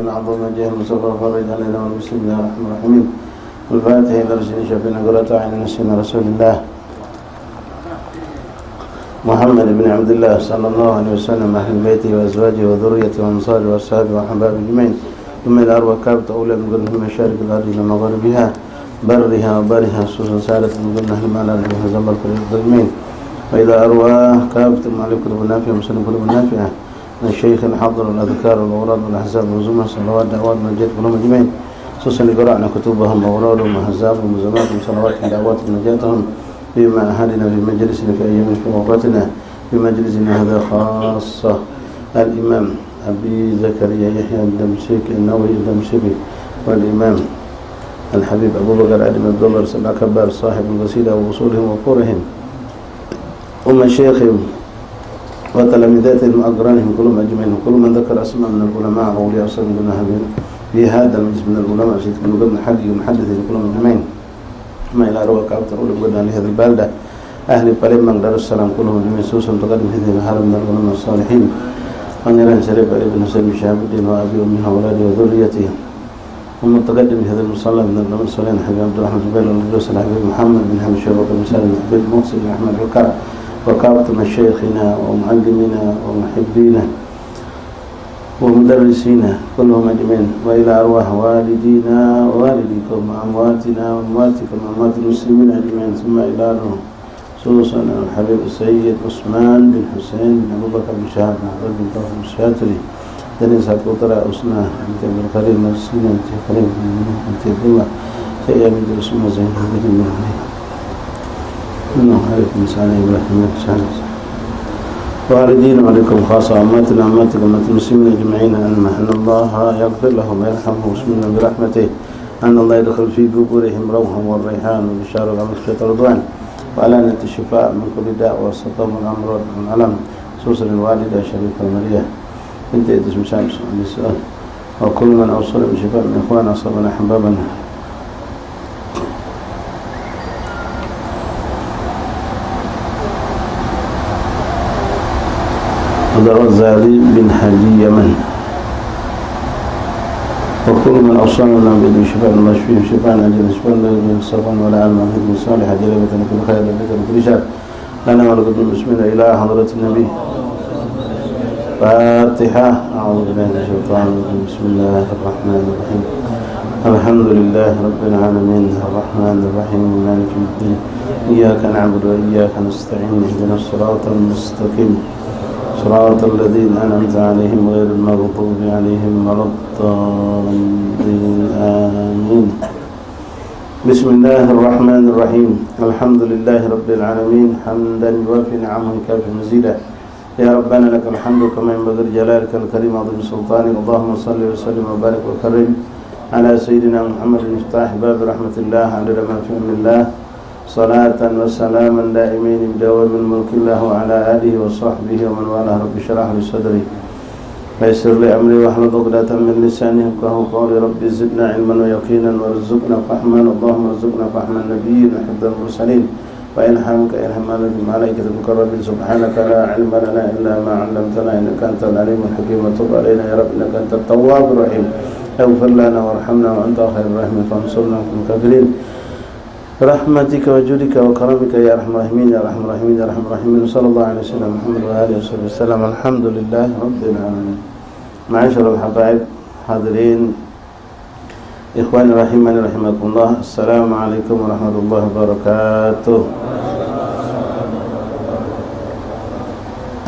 من أعظم وجه المصطفى فرج علينا بسم الله الرحمن الرحيم الفاتحة إلى رسول شفينا قرة عين سيدنا رسول الله محمد بن عبد الله صلى الله عليه وسلم أهل بيته وأزواجه وذريته وأنصاره وأصحابه وأحبابه أجمعين ثم إلى أرواح كافة أولى من قرن مشارق الأرض إلى مغربها برها وبرها خصوصا سادة من قرن أهل المال الذين زمر في الظلمين وإلى أرواح كافة مالك قلوب نافعة ومسلم قلوب نافعة من الشيخ الحضر والأذكار والأوراد والأحزاب والزمر صلوات دعوات منجات قلوب أجمعين خصوصا لقراءنا كتبهم وأورادهم وأحزابهم وزماتهم صلوات دعوات منجاتهم بما أهلنا في مجلسنا في أيام في أوقاتنا في مجلسنا هذا خاصة الإمام أبي زكريا يحيى الدمشقي النووي الدمشقي والإمام الحبيب أبو بكر عدم الدولار سبع كبار صاحب القصيدة ووصولهم وقورهم ومشايخهم وتلامذاتهم وأقرانهم كلهم أجمعين وكل من ذكر أسماء من العلماء وأولياء الصالح في هذا المجلس من العلماء من قبل حدي ومحدثين كلهم أجمعين ما إلى أرواح كعبة الأولى قلنا لهذه البلدة أهل بالمن دار السلام كلهم أجمعين سوسا تقدم هذه الهرم من العلماء الصالحين ونرى شريف ابن حسين شهاب الدين وأبي وأمها وأولاده وذريته ومتقدم هذا المصلى من العلماء الصالحين حبيب عبد الرحمن زبير والجوس الحبيب محمد بن حمد الشيخ وكل مسالم الحبيب محسن بن أحمد الكرم وكافة مشايخنا ومعلمينا ومحبينا ومدرسينا كلهم أجمعين وإلى أرواح والدينا ووالديكم وأمواتنا وأمواتكم وأموات المسلمين أجمعين ثم إلى روح خصوصا الحبيب السيد عثمان بن حسين بن أبو بكر بن شهاب بن عبد بن طه الشاتري دنيا سات putra Usna binti Abdul Karim Masina binti Karim binti Abdullah saya binti Usman Zain binti Muhammad عليكم السلام إبراهيم والدين وعليكم خاصة أماتنا أماتكم أمات المسلمين أجمعين أن الله يغفر لهم ويرحمهم ويسمنا برحمته أن الله يدخل في قبورهم روحا والريحان وبشار المغفرة والرضوان وألانة الشفاء من كل داء والسقم والأمراض والألم خصوصا الوالدة شريفة المرية بنت إدريس مشامس النساء وكل من أوصل بشفاء من إخواننا أصابنا أحبابنا الغزالي بن حجي يمن وكل من أوصلنا بإذن شفاء المشفين شفاء أجل شفاء من الصفان ولا علم من صالح جلبة كل خير لبيت كل شر لنا ولقد المسلمين إلى حضرة النبي فاتحة أعوذ بالله من الشيطان الرجيم بسم الله الرحمن الرحيم الحمد لله رب العالمين الرحمن الرحيم مالك يوم الدين إياك نعبد وإياك نستعين اهدنا الصراط المستقيم صراط الذين أنعمت عليهم غير المغضوب عليهم ولا الضالين آمين بسم الله الرحمن الرحيم الحمد لله رب العالمين حمدا يوافي نعمه كافي مزيدا يا ربنا لك الحمد كما ينبغي لجلالك الكريم عظيم سلطانك اللهم صل وسلم وبارك وكرم على سيدنا محمد مفتاح باب رحمة الله عدد ما في علم الله صلاة وسلاما دائمين بدوام ملك الله وعلى آله وصحبه ومن والاه رب اشرح لي صدري ويسر لي أمري واحلل عقدة من لساني يفقهوا قولي رب زدنا علما ويقينا وارزقنا فهما اللهم ارزقنا فهم النبيين وحفظ المرسلين وإلهامك إلهام الملائكة المقربين سبحانك لا علم لنا إلا ما علمتنا إنك أنت العليم الحكيم وتب علينا يا رب إنك أنت التواب الرحيم اغفر لنا وارحمنا وأنت خير الراحمين فانصرنا في الكافرين برحمتك وجودك وكرمك يا أرحم الراحمين يا أرحم الراحمين يا أرحم الراحمين صلى الله عليه وسلم محمد وآله وصحبه وسلم الحمد لله رب العالمين معاشر الحبايب حاضرين إخواني رحمني رحمكم الله السلام عليكم ورحمة الله وبركاته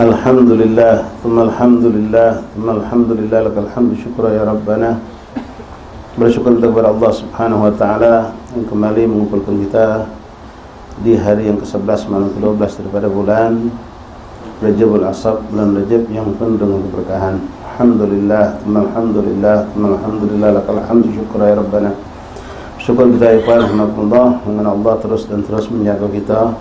الحمد لله ثم الحمد لله ثم الحمد لله لك الحمد شكرا يا ربنا bersyukur kepada Allah Subhanahu wa taala yang kembali mengumpulkan kita di hari yang ke-11 malam ke-12 daripada bulan Rajabul Asab, bulan Rajab yang penuh dengan keberkahan. Alhamdulillah, alhamdulillah lakal hamdu syukra ya rabbana. Syukur kita ikhwan rahimakumullah dengan Allah terus dan terus menjaga kita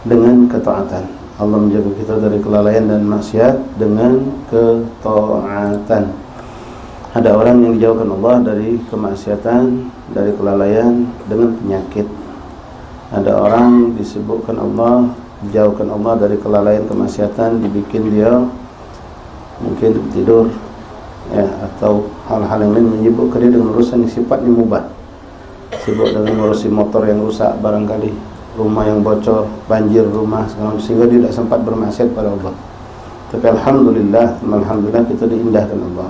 dengan ketaatan. Allah menjaga kita dari kelalaian dan maksiat dengan ketaatan. Ada orang yang dijauhkan Allah dari kemaksiatan, dari kelalaian dengan penyakit. Ada orang disebutkan Allah, dijauhkan Allah dari kelalaian kemaksiatan, dibikin dia mungkin tidur ya, atau hal-hal yang lain menyibukkan dia dengan urusan yang sifatnya mubah, sibuk dengan ngurusi motor yang rusak barangkali, rumah yang bocor, banjir rumah segala, sehingga dia tidak sempat bermaksiat pada Allah. Tapi alhamdulillah kita diindahkan Allah.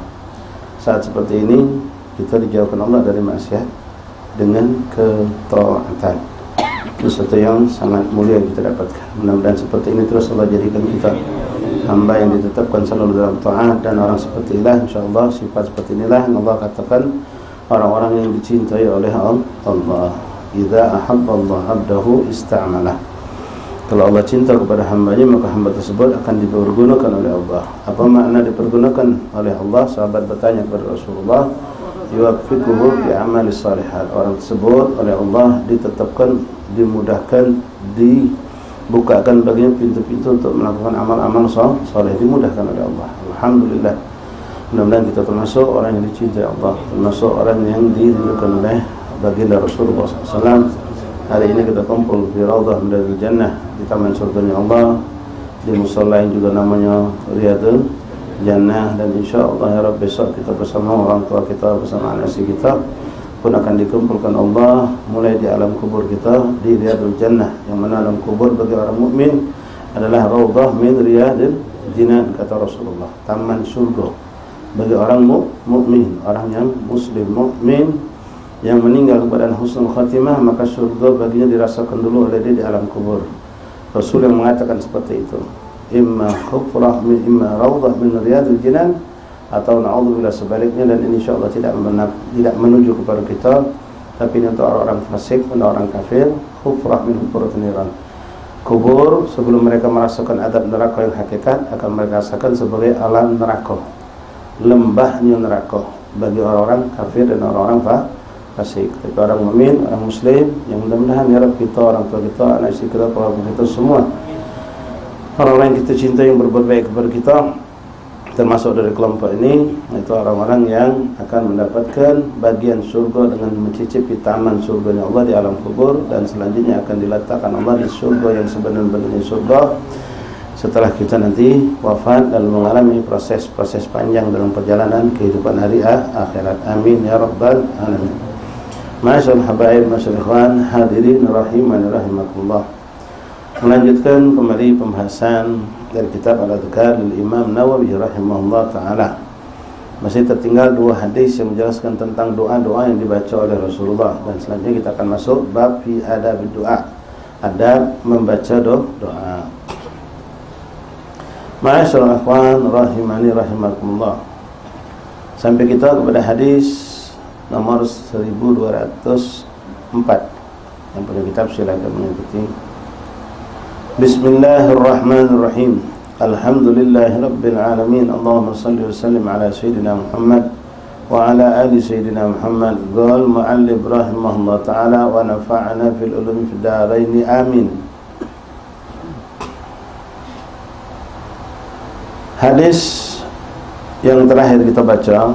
Saat seperti ini kita dijauhkan Allah dari maksiat dengan ketaatan. Itu sesuatu yang sangat mulia yang kita dapatkan. Mudah-mudahan seperti ini terus Allah jadikan kita hamba yang ditetapkan selalu dalam taat, dan orang seperti inilah insyaallah, sifat seperti inilah yang Allah katakan orang-orang yang dicintai oleh Allah. Idza ahabba Allah 'abdahu ista'malah. Kalau Allah cinta kepada hambanya, maka hamba tersebut akan dipergunakan oleh Allah. Apa makna dipergunakan oleh Allah? Sahabat bertanya kepada Rasulullah, yuwaffiquhu bi amali shalihat. Orang tersebut oleh Allah ditetapkan, dimudahkan, dibukakan baginya pintu-pintu untuk melakukan amal-amal saleh, dimudahkan oleh Allah. Alhamdulillah. Mudah-mudahan kita termasuk orang yang dicintai Allah, termasuk orang yang diridhokan oleh baginda Rasulullah SAW. Hari ini kita kumpul di Raudhah Minal Jannah, di taman surganya Allah, di musala yang juga namanya Riyadul Jannah, dan insyaallah ya Rabb besok kita bersama orang tua kita, bersama anak kita pun akan dikumpulkan Allah mulai di alam kubur kita di Riyadul Jannah, yang mana alam kubur bagi orang mukmin adalah Raudhah min Riyadil Jinan, kata Rasulullah, taman surga bagi orang mukmin, orang yang muslim mukmin yang meninggal kepada husnul khatimah, maka surga baginya dirasakan dulu oleh dia di alam kubur. Rasul yang mengatakan seperti itu, imma khufrah min imma raudhah min riyadil jinan, atau na'udzubillah sebaliknya. Dan ini insyaallah tidak menuju kepada kita, tapi ini untuk orang fasik, untuk orang kafir. Khufrah min hufuratin niran, kubur sebelum mereka merasakan adab neraka yang hakikat, akan mereka rasakan sebagai alam neraka, lembahnya neraka bagi orang-orang kafir dan orang-orang fasik. Tapi orang mukmin, orang muslim, yang mudah-mudahan ya Rabb kita, orang tua kita, anak istri kita, keluarga kita semua, orang-orang yang kita cintai yang berbuat baik kepada kita, termasuk dari kelompok ini, itu orang-orang yang akan mendapatkan bagian surga dengan mencicipi taman surganya Allah di alam kubur, dan selanjutnya akan diletakkan Allah di surga yang sebenar-benarnya surga setelah kita nanti wafat dan mengalami proses-proses panjang dalam perjalanan kehidupan hari akhirat. Amin ya rabbal alamin. Masyaallah habaib, masyaallah ikhwan, hadirin rahimani rahimakumullah. Melanjutkan kembali pembahasan dari kitab Al-Adhkar dari Imam Nawawi rahimahullah ta'ala. Masih tertinggal dua hadis yang menjelaskan tentang doa-doa yang dibaca oleh Rasulullah, dan selanjutnya kita akan masuk bab fi adab doa, adab membaca doa. Masyaallah ikhwan rahimani rahimakumullah. Sampai kita kepada hadis nomor 1204. Yang punya kitab silakan mengikuti. Bismillahirrahmanirrahim. Alhamdulillahirabbil alamin. Allahumma shalli wa sallim ala sayyidina Muhammad wa ala ali sayyidina Muhammad. Qala muallif rahimahullah taala wa nafa'ana fil ulum fid darain. Amin. Hadis yang terakhir kita baca,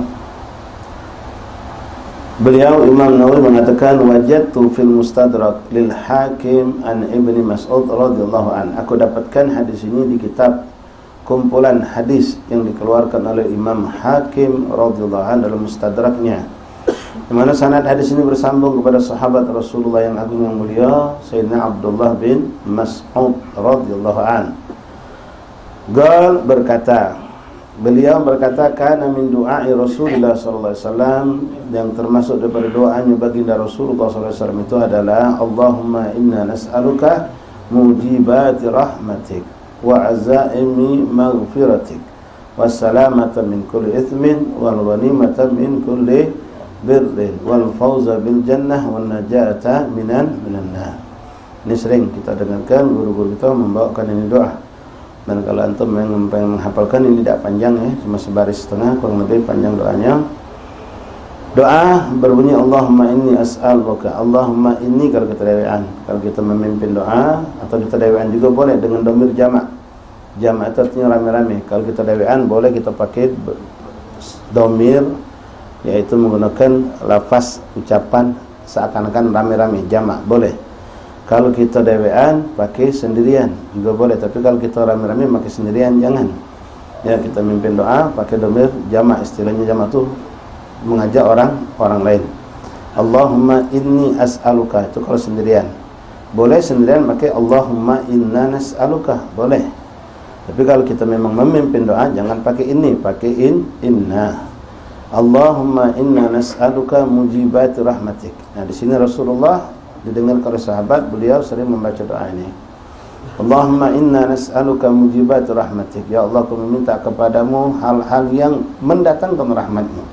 beliau Imam Nawawi mengatakan, wajadtu fil mustadrak lil hakim an ibni Mas'ud radhiyallahu an. Aku dapatkan hadis ini di kitab kumpulan hadis yang dikeluarkan oleh Imam Hakim radhiyallahu an dalam mustadraknya, di mana sanad hadis ini bersambung kepada sahabat Rasulullah yang agung yang mulia Sayyidina Abdullah bin Mas'ud radhiyallahu an. Beliau berkata, kana min du'ai Rasulullah sallallahu alaihi wasallam, yang termasuk daripada doanya baginda Rasulullah sallallahu alaihi wasallam itu adalah, Allahumma inna nas'aluka mujibati rahmatik wa azaimi maghfiratik wa salamata min kulli ithmin wal ghanimata min kulli birrin wal fawza bil jannah wan najata minan nar. Ini sering kita dengarkan guru-guru kita membawakan ini doa. Dan kalau antum yang menghafalkan ini tidak panjang ya, cuma sebaris setengah, kurang lebih panjang doanya. Doa berbunyi, Allahumma inni as'aluka. Allahumma inni kalau kita dewean, kalau kita memimpin doa, atau kita dewean juga boleh dengan dhamir jamak. Jamak itu artinya rame-rame. Kalau kita dewean boleh kita pakai dhamir, yaitu menggunakan lafaz ucapan seakan-akan rame-rame, jamak boleh. Kalau kita dewean pakai sendirian juga boleh, tapi kalau kita rame-rame pakai sendirian jangan. Ya, kita mimpin doa pakai dhamir jamak, istilahnya jamak tuh mengajak orang lain. Allahumma inni as'aluka, itu kalau sendirian. Boleh sendirian pakai Allahumma inna nas'aluka, boleh. Tapi kalau kita memang memimpin doa, jangan pakai ini, pakai inna. Allahumma inna nas'aluka mujibati rahmatik. Nah, di sini Rasulullah didengar oleh sahabat, beliau sering membaca doa ini. Allahumma inna nas'aluka mujibati rahmatik. Ya Allah, kami meminta kepadamu hal-hal yang mendatangkan rahmat-Mu.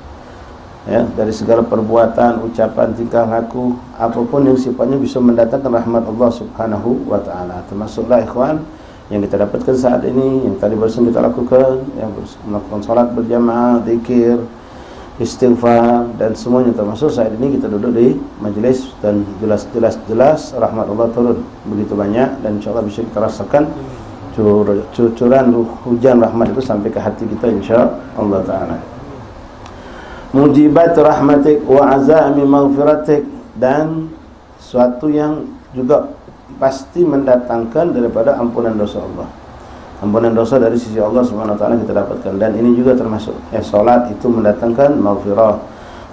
Ya, dari segala perbuatan, ucapan, tingkah laku, apapun yang sifatnya bisa mendatangkan rahmat Allah Subhanahu wa taala. Termasuklah ikhwan yang kita dapatkan saat ini, yang tadi barusan kita lakukan, yang melakukan salat berjamaah, zikir, istighfar, dan semuanya, termasuk saat ini kita duduk di majelis dan jelas rahmat Allah turun begitu banyak, dan insyaallah bisa kita rasakan cucuran hujan rahmat itu sampai ke hati kita insyaallah taala. Mujibat rahmatik wa azami maghfiratik, dan suatu yang juga pasti mendatangkan daripada ampunan dosa Allah. Ampunan dosa dari sisi Allah Subhanahu wa taala kita dapatkan, dan ini juga termasuk salat itu mendatangkan maghfirah.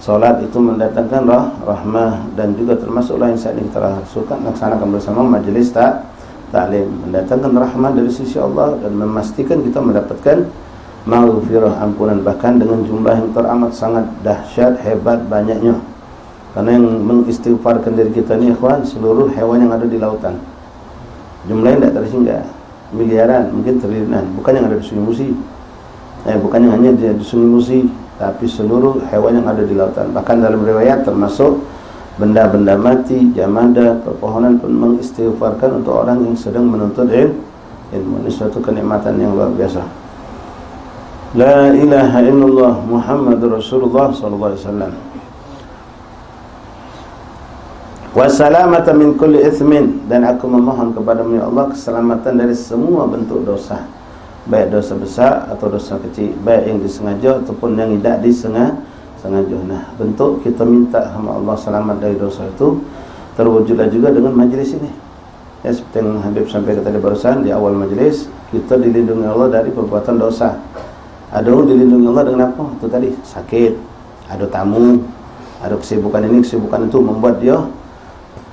Salat itu mendatangkan rahmah, dan juga termasuklah yang saat ini kita laksanakan bersama majelis taklim, mendatangkan rahmah dari sisi Allah dan memastikan kita mendapatkan maghfirah, ampunan, bahkan dengan jumlah yang teramat sangat dahsyat, hebat, banyaknya. Karena yang mengistighfarkan diri kita ni ikhwan, seluruh hewan yang ada di lautan. Jumlahnya tidak terhingga, miliaran, mungkin triliunan. Bukan yang ada di Sungai Musi, bukan yang hanya di Sungai Musi, tapi seluruh hewan yang ada di lautan. Bahkan dalam riwayat termasuk benda-benda mati, jamada, pepohonan pun mengistighfarkan untuk orang yang sedang menuntut ilmu. Ini suatu kenikmatan yang luar biasa. La ilaha illallah Muhammadur Rasulullah sallallahu alaihi wasallam. Wassalamata min kulli ithmin, dan aku memohon kepadamu ya Allah keselamatan dari semua bentuk dosa, baik dosa besar atau dosa kecil, baik yang disengaja ataupun yang tidak disengaja. Nah, bentuk kita minta sama Allah selamat dari dosa itu terwujudlah juga dengan majlis ini. Ya, seperti yang Habib sampaikan tadi barusan di awal majlis, kita dilindungi Allah dari perbuatan dosa. Ada orang dilindungi Allah dengan apa? Itu tadi, sakit, ada tamu, ada kesibukan ini, kesibukan itu, membuat dia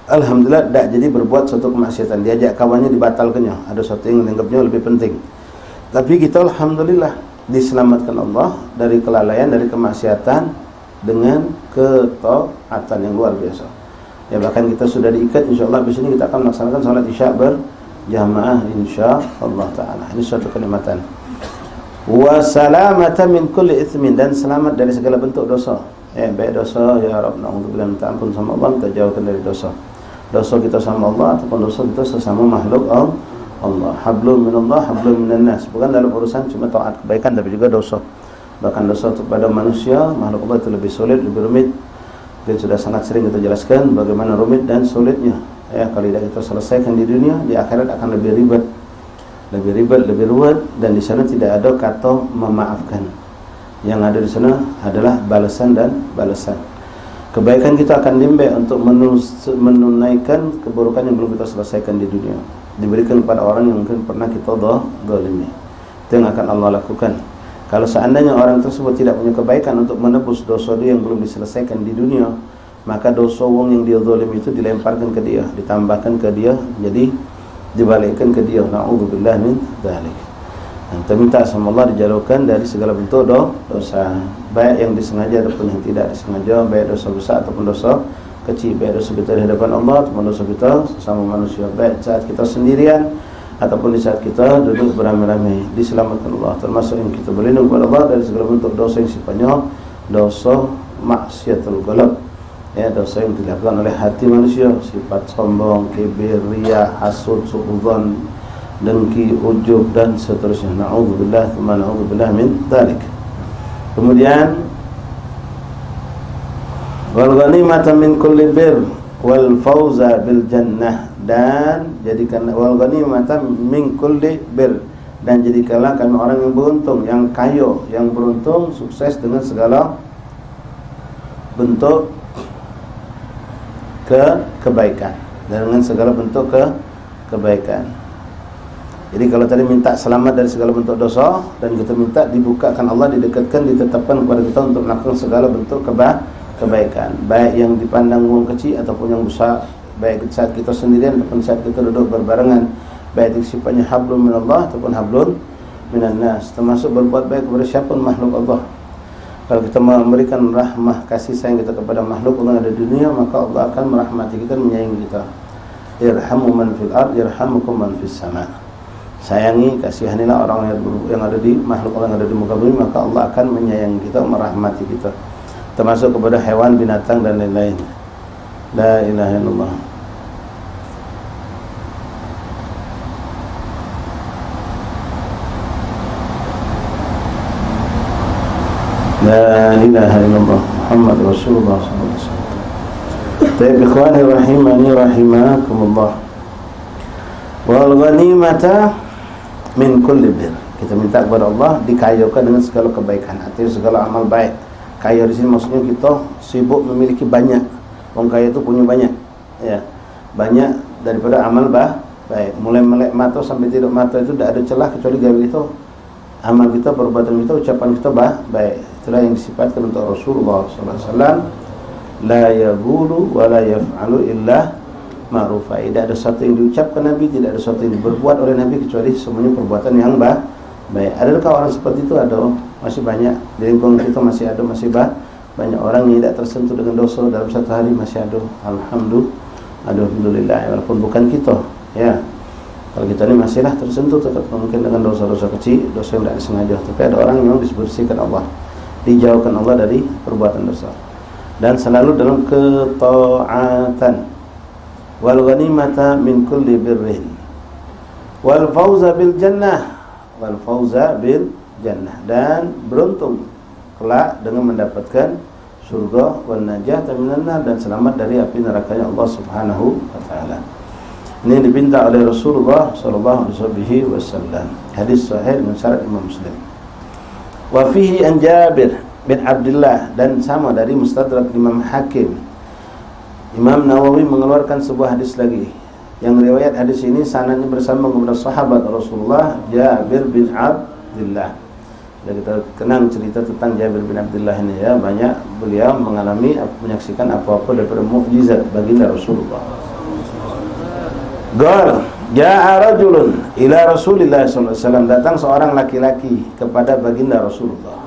alhamdulillah tak jadi berbuat suatu kemaksiatan. Diajak kawannya dibatalkannya, ada sesuatu yang dianggapnya lebih penting. Tapi kita alhamdulillah diselamatkan Allah dari kelalaian, dari kemaksiatan dengan ketaatan yang luar biasa. Ya, bahkan kita sudah diikat, insyaallah di sini kita akan melaksanakan salat Isya berjamaah insyaallah taala. Ini suatu kenikmatan. Wa salamata min kulli itsmin, dan selamat dari segala bentuk dosa. Baik dosa ya Rabb, naudzubillah, minta ampun sama Allah, kita jauhkan dari dosa. Dosa kita sama Allah ataupun dosa kita sesama makhluk Allah. Hablum minallah, hablum minan nas. Bukan dalam urusan cuma taat kebaikan, tapi juga dosa. Bahkan dosa kepada manusia, makhluk Allah itu lebih sulit, lebih rumit. Dan sudah sangat sering kita jelaskan bagaimana rumit dan sulitnya. Kalau tidak kita selesaikan di dunia, di akhirat akan lebih ribet, lebih ruwet, dan di sana tidak ada kata memaafkan. Yang ada di sana adalah balasan dan balasan. Kebaikan kita akan dimbek untuk menunaikan keburukan yang belum kita selesaikan di dunia, diberikan kepada orang yang mungkin pernah kita zalimi. Itu yang akan Allah lakukan. Kalau seandainya orang tersebut tidak punya kebaikan untuk menebus dosa dia yang belum diselesaikan di dunia, maka dosa wong yang dia zalimi itu dilemparkan ke dia, ditambahkan ke dia, jadi dibalikkan ke dia. Na'udzubillah min dzalik. Kita minta sama Allah dijauhkan dari segala bentuk dosa, baik yang disengaja ataupun yang tidak disengaja, baik dosa besar ataupun dosa kecil, baik dosa kita di hadapan Allah ataupun dosa kita sesama manusia, baik saat kita sendirian ataupun di saat kita duduk beramai-ramai. Diselamatkan Allah, termasuk yang kita berlindung kepada Allah dari segala bentuk dosa yang sifatnya dosa maksiatul qalb, dosa yang dilakukan oleh hati manusia, sifat sombong, kibir, riya, hasud, suudzon, dengki, ujub, dan seterusnya. Na'udzubillah, tsumma na'udzubillah min dzalik. Kemudian wal ghanimata min kulli bir wal fauza bil jannah, dan jadikan wal ghanimata min kulli bir, dan jadikanlah kami orang yang beruntung, yang kaya, yang beruntung, sukses dengan segala bentuk kebaikan, dan dengan segala bentuk kebaikan. Jadi kalau tadi minta selamat dari segala bentuk dosa, dan kita minta dibukakan Allah, didekatkan, ditetapkan kepada kita untuk melakukan segala bentuk kebaikan, baik yang dipandang wong kecil ataupun yang besar, baik saat kita sendirian ataupun saat kita duduk berbarengan, baik itu sifatnya hablum minallah ataupun hablum minan nas, termasuk berbuat baik kepada siapapun makhluk Allah. Kalau kita memberikan rahmah kasih sayang kita kepada makhluk Allah yang ada di dunia, maka Allah akan merahmati kita, menyayangi kita. Irhamu man fil ard yarhamukum man fis sama. Sayangi, kasihanilah orang yang ada di makhluk Allah yang ada di muka bumi, maka Allah akan menyayangi kita, merahmati kita, termasuk kepada hewan, binatang dan lain-lain. La ilaha illallah. La ilaha illallah Muhammad Rasulullah sallallahu alaihi wasallam. Baik ikhwani rahimani rahimakumullah. Wal ghanimata min kulli bir. Kita minta kepada Allah dikayakan dengan segala kebaikan, artinya segala amal baik. Kaya di sini maksudnya kita sibuk memiliki banyak. Orang kaya itu punya banyak, ya, banyak daripada amal baik. Mulai melek mata sampai tidak mata itu tidak ada celah kecuali gawe itu amal kita, perbuatan kita, ucapan kita baik. Itulah yang disifatkan untuk Rasulullah sallallahu alaihi wasallam. La yaqulu wa la yaf'alu illa ma'rufa. Tidak ada sesuatu yang diucapkan Nabi, tidak ada sesuatu yang diperbuat oleh Nabi kecuali semuanya perbuatan yang baik. Adakah orang seperti itu? Ada, masih banyak. Di lingkungan kita masih ada, masih banyak orang yang tidak tersentuh dengan dosa dalam satu hari, masih ada. Alhamdulillah, walaupun bukan kita, ya. Kalau kita ini masihlah tersentuh tetap mungkin dengan dosa-dosa kecil, dosa yang tidak disengaja. Tapi ada orang yang dibersihkan Allah, dijauhkan Allah dari perbuatan dosa, dan selalu dalam ketaatan. Wal ghanimata min kulli birrin wal fauza bil jannah, wal fauza bil jannah, dan beruntung kelak dengan mendapatkan surga, wan najata minan nar, dan selamat dari api nerakanya Allah Subhanahu wa taala. Ini dipinta oleh Rasulullah sallallahu alaihi wasallam. Hadis sahih dengan syarat Imam Muslim. Wa fihi an Jabir bin Abdullah, dan sama dari Mustadrak Imam Hakim. Imam Nawawi mengeluarkan sebuah hadis lagi, yang riwayat hadis ini sanadnya bersama kepada sahabat Rasulullah Jabir bin Abdullah. Dan kita kenang cerita tentang Jabir bin Abdullah ini, ya, banyak beliau mengalami, menyaksikan apa-apa daripada mukjizat baginda Rasulullah. Qala ja'a rajulun ila Rasulillah sallallahu alaihi wasallam, datang seorang laki-laki kepada baginda Rasulullah.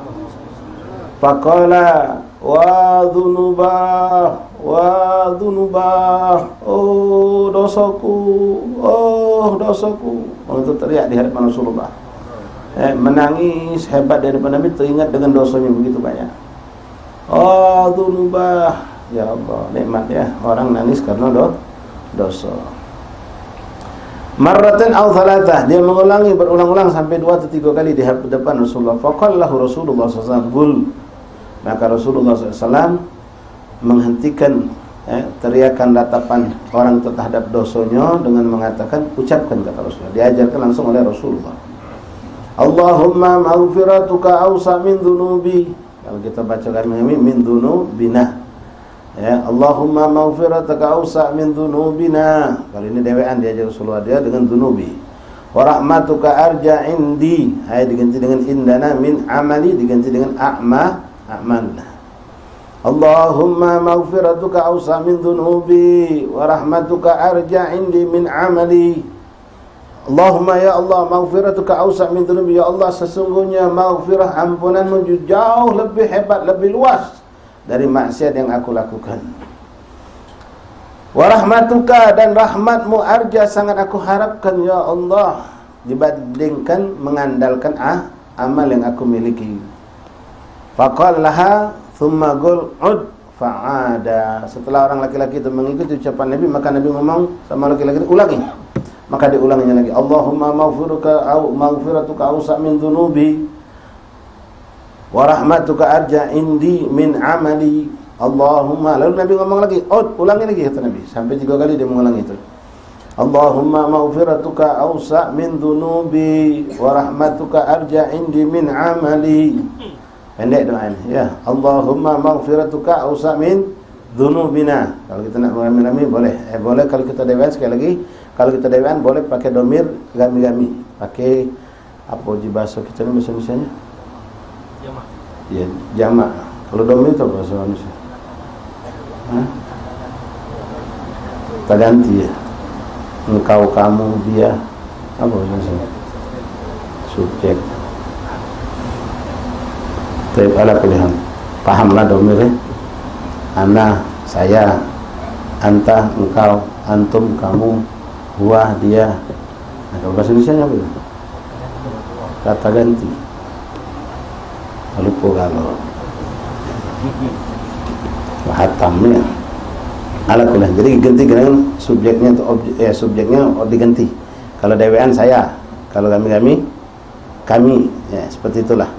Faqala wa dzunubah, oh dosaku, orang itu teriak di hadapan Rasulullah, menangis hebat daripada Nabi, teringat dengan dosanya begitu banyak. Oh dzunubah, ya Allah, nikmat ya, orang nangis karena dosa. Marratan aw thalatah, dia mengulangi berulang-ulang sampai 2 atau 3 kali di depan Rasulullah. Faqallahu Rasulullah sallallahu alaihi wasallam, maka Rasulullah SAW menghentikan teriakan ratapan orang terhadap dosanya dengan mengatakan, ucapkan, kata Rasulullah, diajarkan langsung oleh Rasulullah, Allahumma maghfiratuka awsa min dhunubi. Kalau kita baca kami min dhunubina, ya, Allahumma maghfiratuka awsa min dhunubina. Kalau ini dewean diajar Rasulullah dia dengan dhunubi. Wa rahmatuka arja indi, diganti dengan indana, min amali diganti dengan amal. Allahumma maghfiratuka awsa min dhunubi wa rahmatuka arja indi min amali. Allahumma, ya Allah, maghfiratuka awsa min dhunubi, ya Allah, sesungguhnya maghfirah, ampunanmu jauh lebih hebat, lebih luas dari maksiat yang aku lakukan. Wa rahmatuka, dan rahmatmu, arja, sangat aku harapkan, ya Allah, dibandingkan mengandalkan amal yang aku miliki. Faqal laha thumma qul ud fa'ada. Setelah orang laki-laki itu mengikuti ucapan Nabi, maka Nabi ngomong sama laki-laki itu, ulangi. Maka diulanginya lagi, Allahumma maghfiratuka awsa min dhunubi wa rahmatuka arja indi min amali. Allahumma, lalu Nabi ngomong lagi, ulangi lagi, kata Nabi, sampai 3 kali dia mengulangi itu. Allahumma maghfiratuka awsa min dhunubi wa rahmatuka arja indi min amali. Pendek doa ini, ya. Allahumma maghfiratuka awsa min dhunubina. Kalau kita nak mengambil boleh. Boleh kalau kita dewan, sekali lagi, kalau kita dewan boleh pakai domir gami-gami. pakai apa uji bahasa kita ni bahasa Indonesia-nya? Jamak. Ya, jamak. Kalau domir itu bahasa Indonesia. Tak ganti ya. Engkau, kamu, dia. Apa bahasa Indonesia? Subjek. Tapi ala pilihan. Pahamlah domirnya. Ana, saya, anta, engkau, antum, kamu, huwa, dia. Nah, kalau bahasa Indonesia apa? Kata ganti. Lupa kalau hatamnya ala kulah. Jadi ganti dengan subjeknya atau objek, subjeknya diganti. Kalau dewean saya, kalau kami, ya seperti itulah.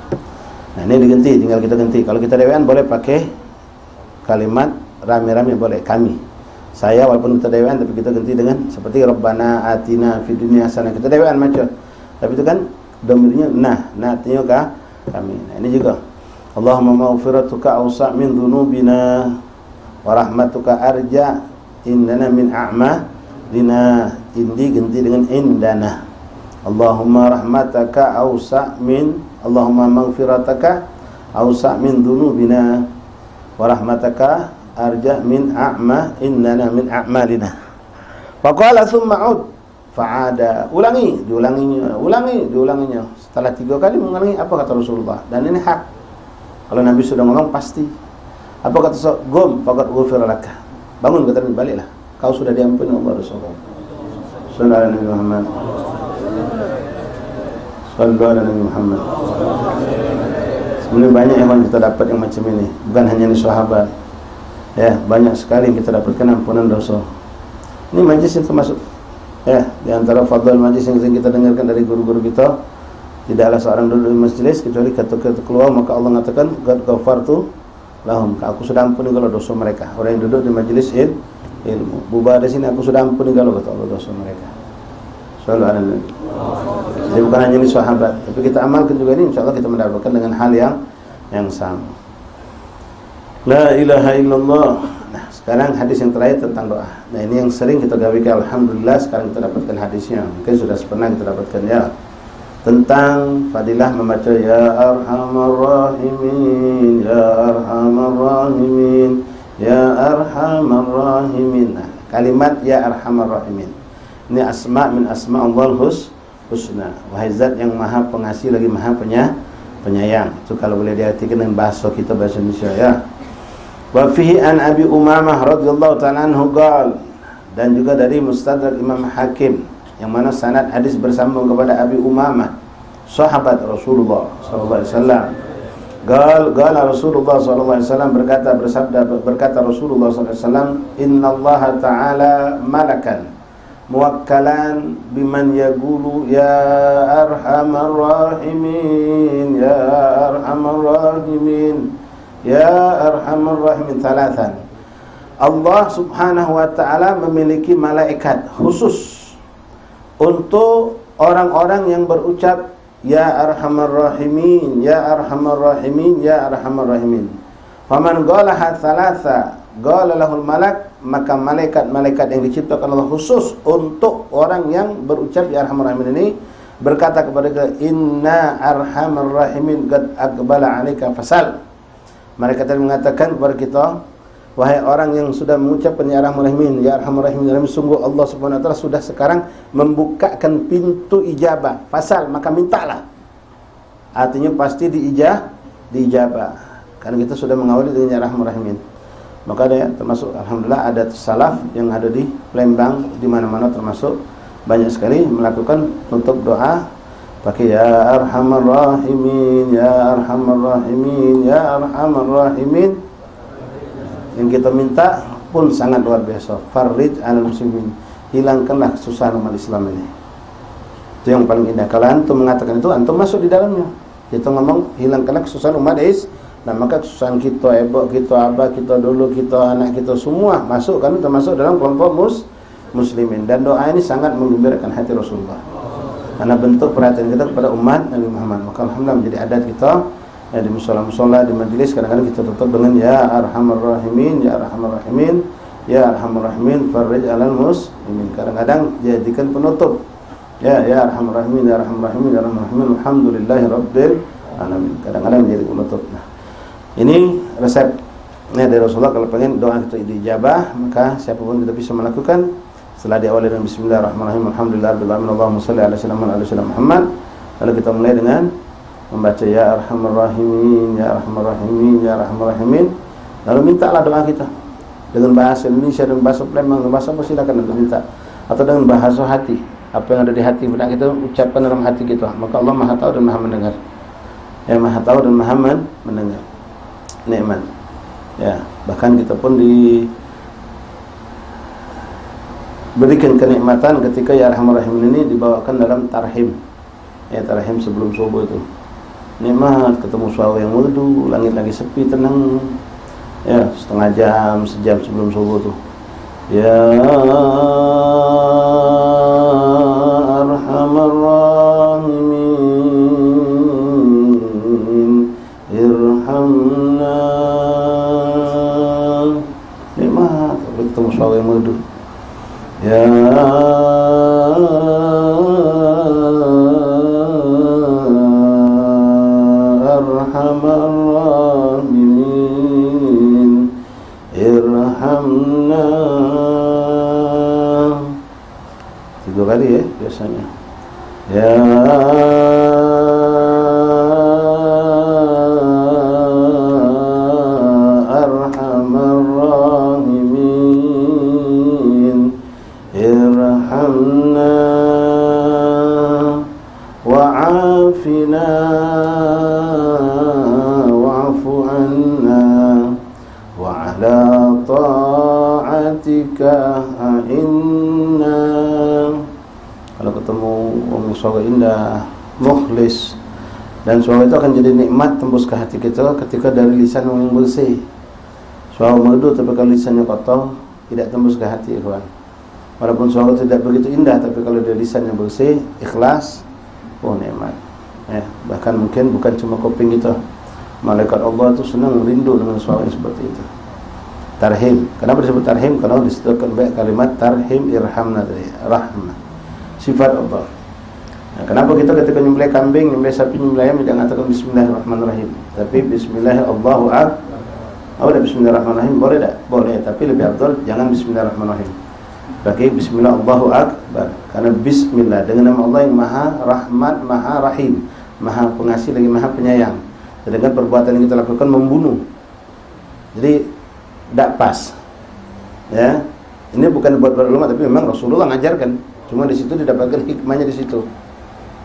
Nah ini diganti, tinggal kita ganti. Kalau kita dewean boleh pakai kalimat rame-rame, boleh kami. Saya walaupun kita dewean tapi kita ganti dengan seperti Rabbana atina fid dunya hasanah. Kita dewean macam. Tapi itu kan domirnya nah artinya kami. Nah ini juga Allahumma maghfiratuka awsa' min dhunubina wa rahmatuka arja innana min a'malina. Indi ganti dengan indana. Allahumma rahmataka awsa' min Allahumma maghfirataka awsa' min dhunubina wa rahmataka arja min innana min a'malina. Wa qala thumma 'ud fa'ada. Diulanginya. Setelah 3 kali mengulangi, apa kata Rasulullah? Dan ini hak. Kalau Nabi sudah ngomong pasti. Apa kata Gum faqad ghufira laka. Bangun, kata Nabi, baliklah. Kau sudah diampuni Allah Rasulullah. Sallallahu alaihi Muhammad. Sallallahu alaihi Muhammad. Sebenarnya banyak yang kita dapat yang macam ini. Bukan hanya di sahabat. Ya, banyak sekali yang kita dapatkan ampunan dosa. Ini majlis yang termasuk di antara fadhil majlis yang sering kita dengarkan dari guru-guru kita. Tidaklah seorang duduk di majlis kecuali ketika keluar maka Allah mengatakan qad ghafartu lahum, aku sudah ampuni kalau dosa mereka. Orang yang duduk di majlis ilmu bubar di sini, aku sudah ampuni kalau kata Allah dosa mereka. Sallallahu alaihi wasallam. Jadi bukan hanya ini sahabat, tapi kita amalkan juga ini, insyaallah kita mendapatkan dengan hal yang sama. La ilaha illallah. Nah, sekarang hadis yang terakhir tentang doa. Nah, ini yang sering kita gawikan, alhamdulillah sekarang kita dapatkan hadisnya. Mungkin sudah pernah kita dapatkan ya. Tentang fadilah membaca ya arhamar rahimin, ya arhamar rahimin, ya arhamar rahimin. Nah, kalimat ya arhamar rahimin ini asma min asma Allahul husna. Wahai zat yang maha pengasih lagi maha penyayang. Itu kalau boleh diartikan dengan bahasa kita, bahasa Indonesia ya. Wa fihi an Abi Umamah radhiyallahu ta'ala anhu qala, dan juga dari Mustadrak Imam Hakim yang mana sanad hadis bersambung kepada Abi Umamah, sahabat Rasulullah sallallahu alaihi wasallam. Qala Rasulullah sallallahu alaihi wasallam, berkata Rasulullah sallallahu alaihi wasallam, innallaha ta'ala malakan muwakkalan biman yaqulu ya arhamar rahimin, ya arhamar rahimin, ya arhamar rahimin thalathan. Allah subhanahu wa ta'ala memiliki malaikat khusus untuk orang-orang yang berucap ya arhamar rahimin, ya arhamar rahimin, ya arhamar rahimin. Faman qalaha thalatha qala lahul malak, maka malaikat-malaikat yang diciptakan Allah khusus untuk orang yang berucap ya arhamar rahimin ini berkata kepada kita, inna arhamar rahimin qad aqbala 'alaika fasal. Mereka tadi mengatakan kepada kita, wahai orang yang sudah mengucapkan ya arhamar rahimin, ya arhamar rahimin, sungguh Allah Subhanahu wa taala sudah sekarang membukakan pintu ijabah. Fasal, maka mintalah. Artinya pasti diijabah. Karena kita sudah mengawali dengan ya arhamar rahimin. Maka ada termasuk alhamdulillah ada salaf yang ada di Palembang, di mana-mana termasuk banyak sekali melakukan untuk doa pakai ya arhamar rahimin, ya arhamar rahimin, ya arhamar rahimin. Yang kita minta pun sangat luar biasa. Farrij 'alal muslimin, hilangkanlah kesusahan umat Islam ini. Itu yang paling indah. Kalau antum mengatakan itu, antum masuk di dalamnya. Kita ngomong hilangkanlah kesusahan umat Islam. Nah, maka kesusahan kita, ebok kita, abah kita, dulu kita, anak kita, semua masuk, kan termasuk dalam kelompok muslimin. Dan doa ini sangat menggembirakan hati Rasulullah. Karena bentuk perhatian kita kepada umat Nabi Muhammad. Maka alhamdulillah menjadi adat kita di musola-musola, di majelis, kadang-kadang kita tutup dengan ya arhamar rahimin, ya arhamar rahimin, ya arhamar rahimin, farrij 'alal muslimin. Kadang-kadang jadikan penutup Ya Arhamar Rahimin, ya Arhamar Rahimin, ya Arhamar Rahimin, alhamdulillahi rabbil alamin. Kadang-kadang menjadi kunut. Nah, ini resep dari Rasulullah. Kalau pengen doa kita dijabah, maka siapapun kita bisa melakukan setelah diawali dengan bismillahirrahmanirrahim, alhamdulillahirabbil alamin, Allahumma shalli ala sayyidina Muhammad. Lalu kita mulai dengan membaca ya Arhamar Rahimin, ya Arhamar Rahimin, ya Arhamar Rahimin. Lalu mintalah doa kita dengan bahasa Indonesia dan bahasa Palembang, bahasa apa silakan untuk minta, atau dengan bahasa hati. Apa yang ada di hati benak kita ucapkan dalam hati kita, maka Allah Maha tahu dan Maha mendengar. Ya, Maha tahu dan Maha mendengar. Nikmat. Ya, bahkan kita pun diberikan kenikmatan ketika ya Arhamar Rahimin ini dibawakan dalam tarhim. Ya, tarhim sebelum subuh itu. Nikmat ketemu suara yang merdu, langit lagi sepi, tenang. Ya, setengah jam, sejam sebelum subuh tuh. Ya Arhamar Rahimin, irhamna. Nikmat ketemu suara yang merdu. Ya Arhamar Rahimin, irhamna. 3 kali ya biasanya. Ya Arhamar Rahimin, irhamna wa'afina wa'fu anna wa ala ta'atika a'inna. Kalau ketemu orang suara indah, mukhlis, dan suara itu akan jadi nikmat tembus ke hati kita ketika dari lisan yang bersih. Suara merdu tapi kalau lisannya kotor tidak tembus ke hati, kawan. Walaupun suara tidak begitu indah, tapi kalau dari lisan yang bersih, ikhlas, oh nikmat. Ya, bahkan mungkin bukan cuma kuping kita, malaikat Allah itu senang rindu dengan suara yang seperti itu. Tarhim. Kenapa disebut tarhim? Kalau disebutkan baik kalimat tarhim, irhamna dari rahmah. Sifat Allah. Nah, kenapa kita ketika nyembelih kambing, nyembelih sapi, nyembelih ayam tidak mengatakan bismillahirrahmanirrahim, tapi bismillahirrahmanirrahim. Oh, ada bismillahirrahmanirrahim, boleh tak? Boleh, tapi lebih afdal jangan bismillahirrahmanirrahim. Pakai bismillah Allahu akbar. Karena bismillah dengan nama Allah yang Maha Rahmat, Maha Rahim, Maha Pengasih lagi Maha Penyayang. Sedangkan perbuatan yang kita lakukan membunuh. Jadi tidak pas. Ya. Ini bukan buat ulama, tapi memang Rasulullah ngajarkan. Cuma di situ didapatkan hikmahnya di situ.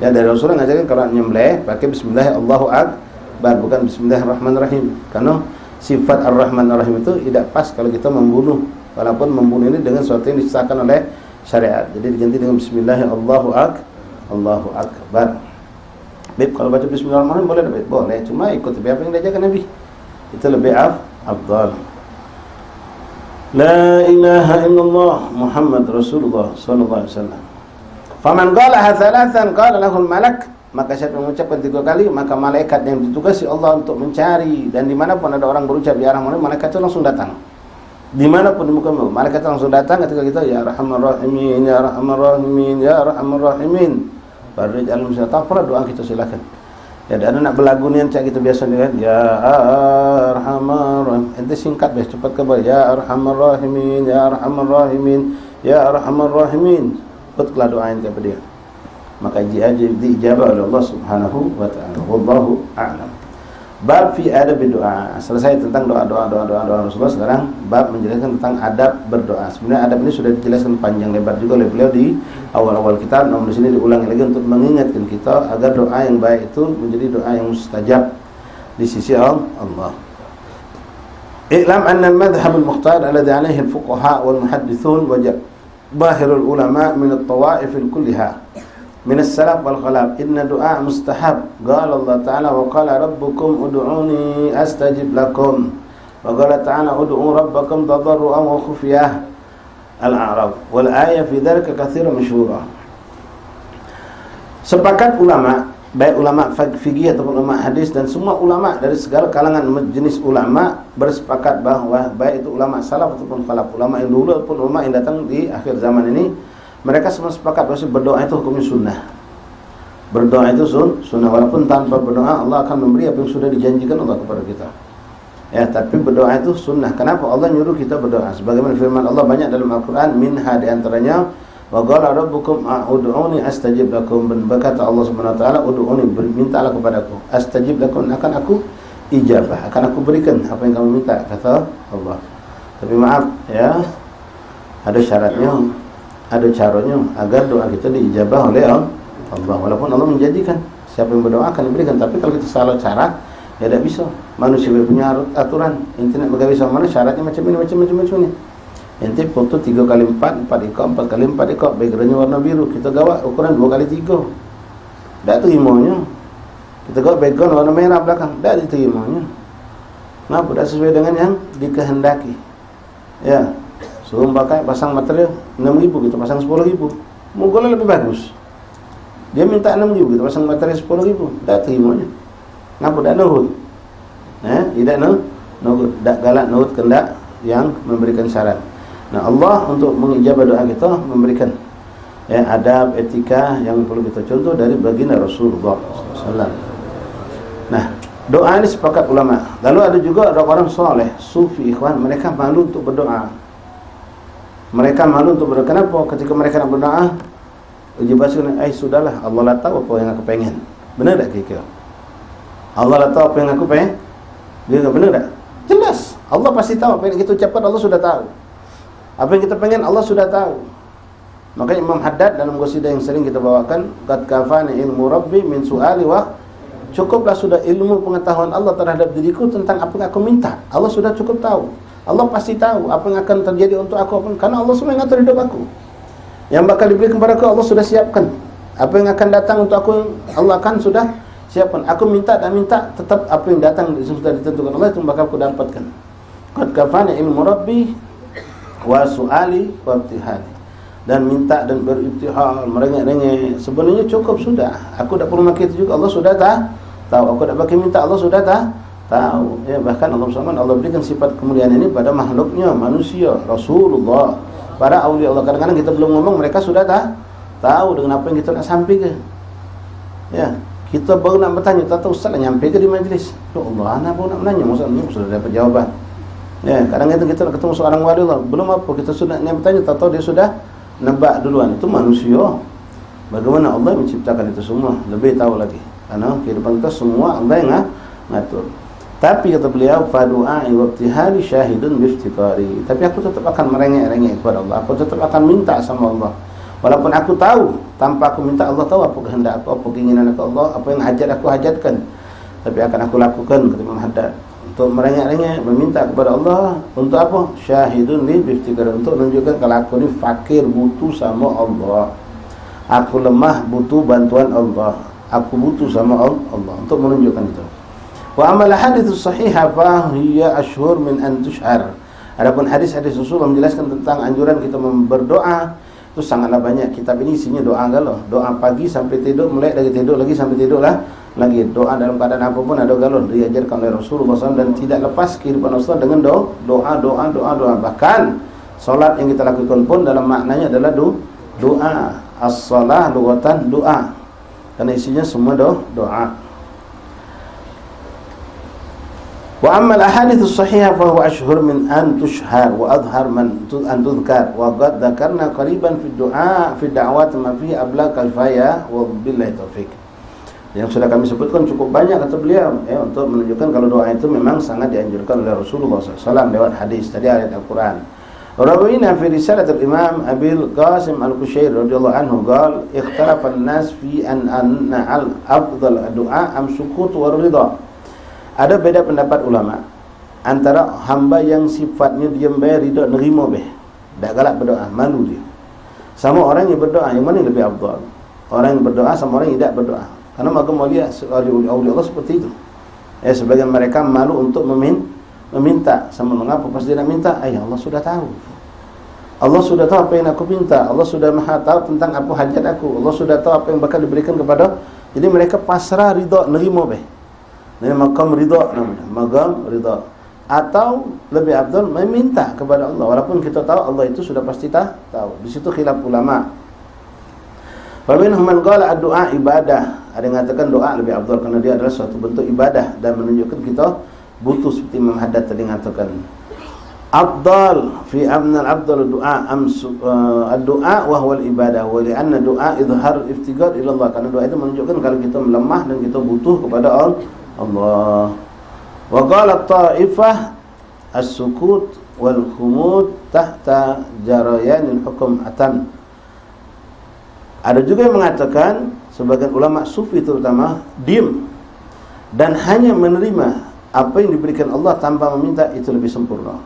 Ya, dari Rasulullah ngajarkan kalau nyembelih pakai bismillah Allahu akbar, bukan bismillahirrahmanirrahim. Karena sifat ar-Rahman ar-Rahim itu tidak pas kalau kita membunuh. Walaupun membunuh ini dengan sesuatu yang disahkan oleh syariat. Jadi diganti dengan bismillah Allahu akbar. Beb, kalau baca bismillahirrahmanirrahim boleh tak? Boleh, cuma ikut apa yang diajarkan Nabi. Itu lebih afdal. La ilaha illallah Muhammad Rasulullah sallallahu alaihi wasallam. Faman qalaha thalathan qala lahul malak. Maka siapa yang mengucapkan 3 kali, maka malaikat yang ditugasi Allah untuk mencari, dan dimanapun ada orang berucap ya Rahman, malaikat itu langsung datang. Dimanapun di muka bumi, malaikat itu langsung datang ketika kita ya Arhamar Rahimin, ya Arhamar Rahimin, ya Arhamar Rahimin. Baru jalan bisa tafra doa kita silakan. Ya, ada nak berlagu ni yang kita biasa ni kan, ya Arhamar Rahim. Ente singkat deh, cepat ke bawah. Ya Arhamar Rahimin, ya Arhamar Rahimin, ya Arhamar Rahimin. Cepatlah doa ente kepada dia. Maka diijabah oleh Allah Subhanahu wa taala. Wallahu a'lam. Bab fi adab doa. Selesai tentang doa Rasulullah. Sekarang bab menjelaskan tentang adab berdoa. Sebenarnya adab ini sudah dijelaskan panjang lebar juga oleh beliau di awal-awal kitab, namun di sini diulangi lagi untuk mengingatkan kita agar doa yang baik itu menjadi doa yang mustajab di sisi Allah. I'lam anna al-madhhab al-mukhtar alladhi alayhi al-fuqaha wal muhaddithun wa bahirul ulama min at-tawa'if kulliha min as-salaf wal khalaf inna du'a mustahab. Qala Allah Ta'ala wa qala rabbukum ud'uni astajib lakum wa qala ta'ala ud'u rabbakum tadarruan wa khufyah. Al-A'raf wal ayat fi dzalika katsiran masyhura. Sepakat ulama, baik ulama fikih ataupun ulama hadis dan semua ulama dari segala kalangan jenis ulama bersepakat bahwa baik itu ulama salaf ataupun khalaf, ulama yang dulu ataupun ulama yang datang di akhir zaman ini, mereka semua sepakat bahwa berdoa itu hukumnya sunnah. Berdoa itu sunnah, walaupun tanpa berdoa Allah akan memberi apa yang sudah dijanjikan Allah kepada kita. Ya, tapi berdoa itu sunnah. Kenapa Allah nyuruh kita berdoa? Sebagaimana firman Allah banyak dalam Al-Quran, minha di antaranya, wa qala rabbukum ud'uni astajib lakum. Berkata Allah Subhanahu wa taala, ud'uni, mintalah kepadaku, astajib lakum, akan aku ijabah, akan aku berikan apa yang kamu minta, kata Allah. Tapi maaf ya, ada syaratnya, ada caranya agar doa kita diijabah oleh Allah. Walaupun Allah menjanjikan siapa yang berdoa akan diberikan, tapi kalau kita salah cara, ya tidak bisa. Manusia punya aturan, internet bagaimana sama mana syaratnya macam ini. Ente foto 3x4, 4x, 4x4 ekor, backgroundnya warna biru, kita gawat ukuran 2x3, tidak terimanya. Kita gawat background warna merah belakang, tidak diterimanya. Kenapa? Tidak sesuai dengan yang dikehendaki. Ya, suruh pakai pasang material 6.000, kita pasang 10.000, mogolnya lebih bagus. Dia minta 6.000, kita pasang material 10.000, tidak terimanya. Kenapa? Tidak nurut. Tidak nurut, tidak galak nurut kendak yang memberikan syarat. Nah, Allah untuk mengijabah doa kita memberikan adab, etika yang perlu kita contoh dari baginda Rasulullah SAW. Nah, doa ini sepakat ulama. Lalu ada juga orang soleh, sufi, ikhwan, mereka malu untuk berdoa. Mereka malu untuk berdoa. Kenapa? Ketika mereka nak berdoa, ujibaskan, sudahlah, Allah lah tahu apa yang aku pengen. Benar tak kira-kira? Allah lah tahu apa yang aku pengen. Benar tak? Jelas, Allah pasti tahu apa yang kita ucapkan, Allah sudah tahu. Apa yang kita pengen, Allah sudah tahu. Makanya Imam Haddad dalam qasidah yang sering kita bawakan, qad kafani ilmu rabbi min su'ali wa, cukuplah sudah ilmu pengetahuan Allah terhadap diriku tentang apa yang aku minta. Allah sudah cukup tahu. Allah pasti tahu apa yang akan terjadi untuk aku, karena Allah semua yang ngatur hidup aku. Yang bakal diberikan kepada aku Allah sudah siapkan. Apa yang akan datang untuk aku Allah akan sudah siapkan. Aku minta dan minta, tetap apa yang datang sudah ditentukan Allah itu bakal aku dapatkan. Qad kafani ilmu rabbi wa su'ali wa ibtihali. Dan minta dan beribtihal, merengek-rengek, sebenarnya cukup sudah. Aku tak perlu makin itu juga, Allah sudah tahu. Aku tak pakai minta, Allah sudah tahu. Ya, bahkan Allah SWT, Allah berikan sifat kemuliaan ini pada makhluknya, manusia, Rasulullah, para awliya Allah. Kadang-kadang kita belum ngomong, mereka sudah tahu dengan apa yang kita nak sampaikan. Ya, kita baru nak bertanya, tak tahu Ustaz nak nyampai ke di majlis. Ya Allah, anak baru nak menanya, maksudnya sudah dapat jawaban. Ya, kadang-kadang kita nak ketemu seorang wali Allah, belum apa, kita sudah nak bertanya, tak tahu dia sudah nebak duluan. Itu manusia. Bagaimana Allah menciptakan itu semua, lebih tahu lagi. Karena kehidupan kita semua Allah yang ngatur. Tapi kata beliau, fadu'ai wabtihari syahidun biftikari. Tapi aku tetap akan merengek-rengek kepada Allah. Aku tetap akan minta sama Allah. Walaupun aku tahu, tanpa aku minta Allah tahu apa kehendak aku, apa keinginan aku Allah, apa yang hajat aku hajatkan. Tapi akan aku lakukan, kata Imam Haddad, untuk merengek-rengek, meminta kepada Allah. Untuk apa? Syahidun li biftikari, untuk menunjukkan kalau aku ni fakir, butuh sama Allah. Aku lemah, butuh bantuan Allah. Aku butuh sama Allah. Untuk menunjukkan itu. Wa amal hadits sahihah fa hiya ashhur min an tushhar. Adapun hadis-hadis Rasulullah menjelaskan tentang anjuran kita berdoa, itu sangatlah banyak. Kitab ini isinya doa galau. Doa pagi sampai tidur, mulai dari tidur lagi sampai tidur lagi. Doa dalam keadaan apapun ada galau, diajarkan oleh Rasulullah SAW, dan tidak lepas kehidupan Rasulullah dengan doa. Bahkan solat yang kita lakukan pun dalam maknanya adalah doa. As-salah lughatan doa. Karena isinya semua doa. Wa ammal ahadits sahihah fa huwa ashhur min an tushhar wa adhhar man an tudhkar wa qad dzakarna qariban fi du'a fi da'wat ma fi ablaq al-faya wa billahi taufik. Yang sudah kami sebutkan cukup banyak kata beliau untuk menunjukkan kalau doa itu memang sangat dianjurkan oleh Rasulullah SAW lewat hadis tadi, ayat Al-Quran. Rawina fi risalat al-Imam Abil Qasim Al-Qushairi radhiyallahu anhu qala ikhtalafa an-nas fi an al-afdal ad-du'a am sukut wa ridha. Ada beda pendapat ulama antara hamba yang sifatnya diam bae, ridha nerima bae, tak galak berdoa, malu dia, sama orang yang berdoa. Yang mana yang lebih afdal? Orang yang berdoa sama orang yang tidak berdoa. Karena maka mulia awliya Allah seperti itu. Sebagian mereka malu untuk meminta. Sama mengapa pas dia nak minta? Allah sudah tahu. Allah sudah tahu apa yang aku minta. Allah sudah maha tahu tentang apa hajat aku. Allah sudah tahu apa yang bakal diberikan kepada. Jadi mereka pasrah, ridha, nerima bae. Ini maqam ridha namanya, maqam ridha. Atau lebih afdal meminta kepada Allah, walaupun kita tahu Allah itu sudah pasti tahu. Di situ khilaf ulama. Wa minhum man qala ad-du'a ibadah. Ada yang mengatakan doa lebih afdal karena dia adalah suatu bentuk ibadah dan menunjukkan kita butuh, seperti Imam Haddad tadi mengatakan. Afdal fi amnal afdal doa ad-du'a wa huwa al-ibadah wa li'anna du'a izhar iftiqar ila Allah, karena doa itu menunjukkan kalau kita melemah dan kita butuh kepada Allah. Wa qala ta'ifah as-sukut wal khumud tahta jarayanil hukum atan. Ada juga yang mengatakan, sebagian ulama sufi terutama, diam dan hanya menerima apa yang diberikan Allah tanpa meminta, itu lebih sempurna.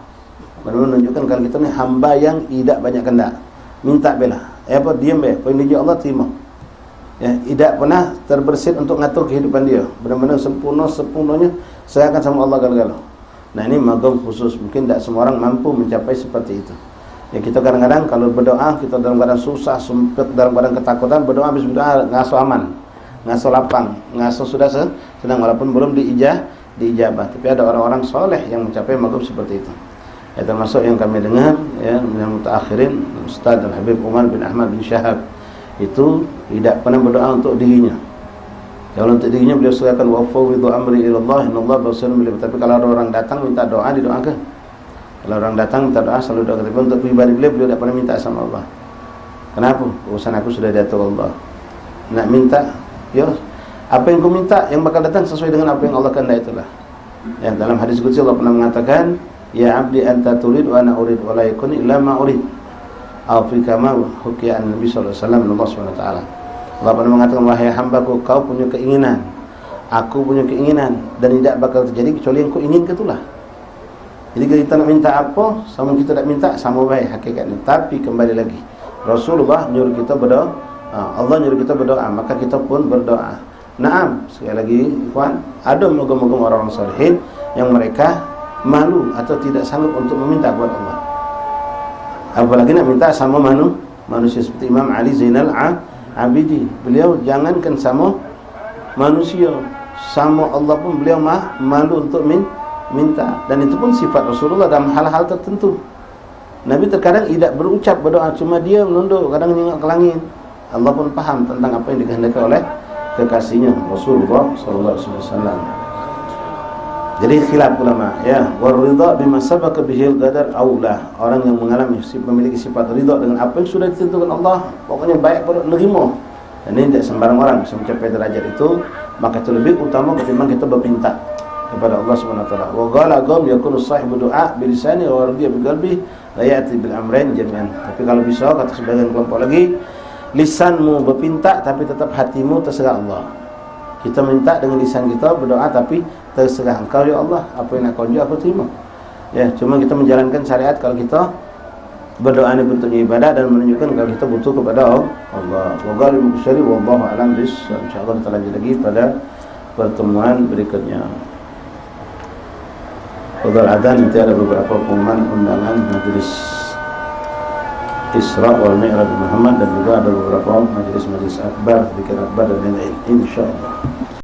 Menunjukkan kalau kita ni hamba yang tidak banyak kehendak, minta bela, diam apa yang dia Allah terima. Ya, tidak pernah terbersit untuk ngatur kehidupan dia, benar-benar sempurnanya serahkan sama Allah galau-galau. Nah, ini magam khusus, mungkin tidak semua orang mampu mencapai seperti itu. Ya, kita kadang-kadang kalau berdoa, kita dalam keadaan susah, sempit, dalam keadaan ketakutan, berdoa habis berdoa ngaso aman, ngaso lapang, ngaso sudah senang walaupun belum diijabah. Tapi ada orang-orang soleh yang mencapai magam seperti itu. Ya, termasuk yang kami dengar ya, yang mutaakhirin, Ustaz dan Habib Umar bin Ahmad bin Syahab, itu tidak pernah berdoa untuk dirinya. Kalau untuk dirinya beliau serahkan wa fawwidu amri ila Allah innallaha basirun bil ibad. Tapi kalau ada orang datang minta doa, didoakan. Kalau orang datang minta doa, selalu doa. Tapi untuk pribadi beliau tidak pernah minta sama Allah. Kenapa? Urusan aku sudah diatur Allah. Nak minta, ya apa yang kau minta yang bakal datang sesuai dengan apa yang Allah kehendaki itulah. Ya, dalam hadis qudsi Allah pernah mengatakan, ya abdi anta turid wa ana urid wa la yakun illa ma urid. Au fi kama hukiya an Nabi sallallahu alaihi wasallam Allah Subhanahu wa taala. Allah pernah mengatakan, wahai hambaku, kau punya keinginan, aku punya keinginan, dan tidak bakal terjadi kecuali yang kau inginkan itulah. Jadi kita nak minta apa, sama kita tak minta, sama baik hakikatnya. Tapi kembali lagi, Rasulullah nyuruh kita berdoa, Allah nyuruh kita berdoa, maka kita pun berdoa. Naam, sekali lagi ikhwan, ada mogok-mogok orang-orang salihin yang mereka malu atau tidak sanggup untuk meminta kepada Allah. Apalagi nak minta sama manusia seperti Imam Ali Zainal Abidin. Beliau jangankan sama manusia, sama Allah pun beliau malu untuk minta. Dan itu pun sifat Rasulullah dalam hal-hal tertentu. Nabi terkadang tidak berucap berdoa, cuma dia menunduk, kadang menengok ke langit. Allah pun faham tentang apa yang dikehendaki oleh kekasihnya Rasulullah sallallahu alaihi wasallam. Jadi khilaf ulama, ya, waridha bima sabaka bihil qadar aula. Orang yang mengalami memiliki sifat ridha dengan apa yang sudah ditentukan Allah, pokoknya baik pada nerima. Dan ini tidak sembarang orang bisa mencapai derajat itu, maka itu lebih utama ketimbang kita berpinta kepada Allah Subhanahu wa taala. Wa qala qam yakunu sahibu du'a bi lisani wa radiya bi qalbi la ya'ti bil amrayn jami'an. Tapi kalau bisa, kata sebagian kelompok lagi, lisanmu berpinta tapi tetap hatimu terserah Allah. Kita minta dengan lisan kita, berdoa tapi terserah Engkau ya Allah, apa yang Engkau jauh aku terima. Ya, cuma kita menjalankan syariat kalau kita berdoa ini bentuknya ibadah dan menunjukkan kalau kita butuh kepada Allah. Wa ghalibul syari wallahu a'lam bissawab. Insyaallah kita lanjut lagi pada pertemuan berikutnya. Pada adzan nanti ada beberapa pengumuman undangan majelis Isra wal Mi'raj Muhammad, dan juga ada beberapa majelis akbar, zikir akbar dan lain-lain insyaallah.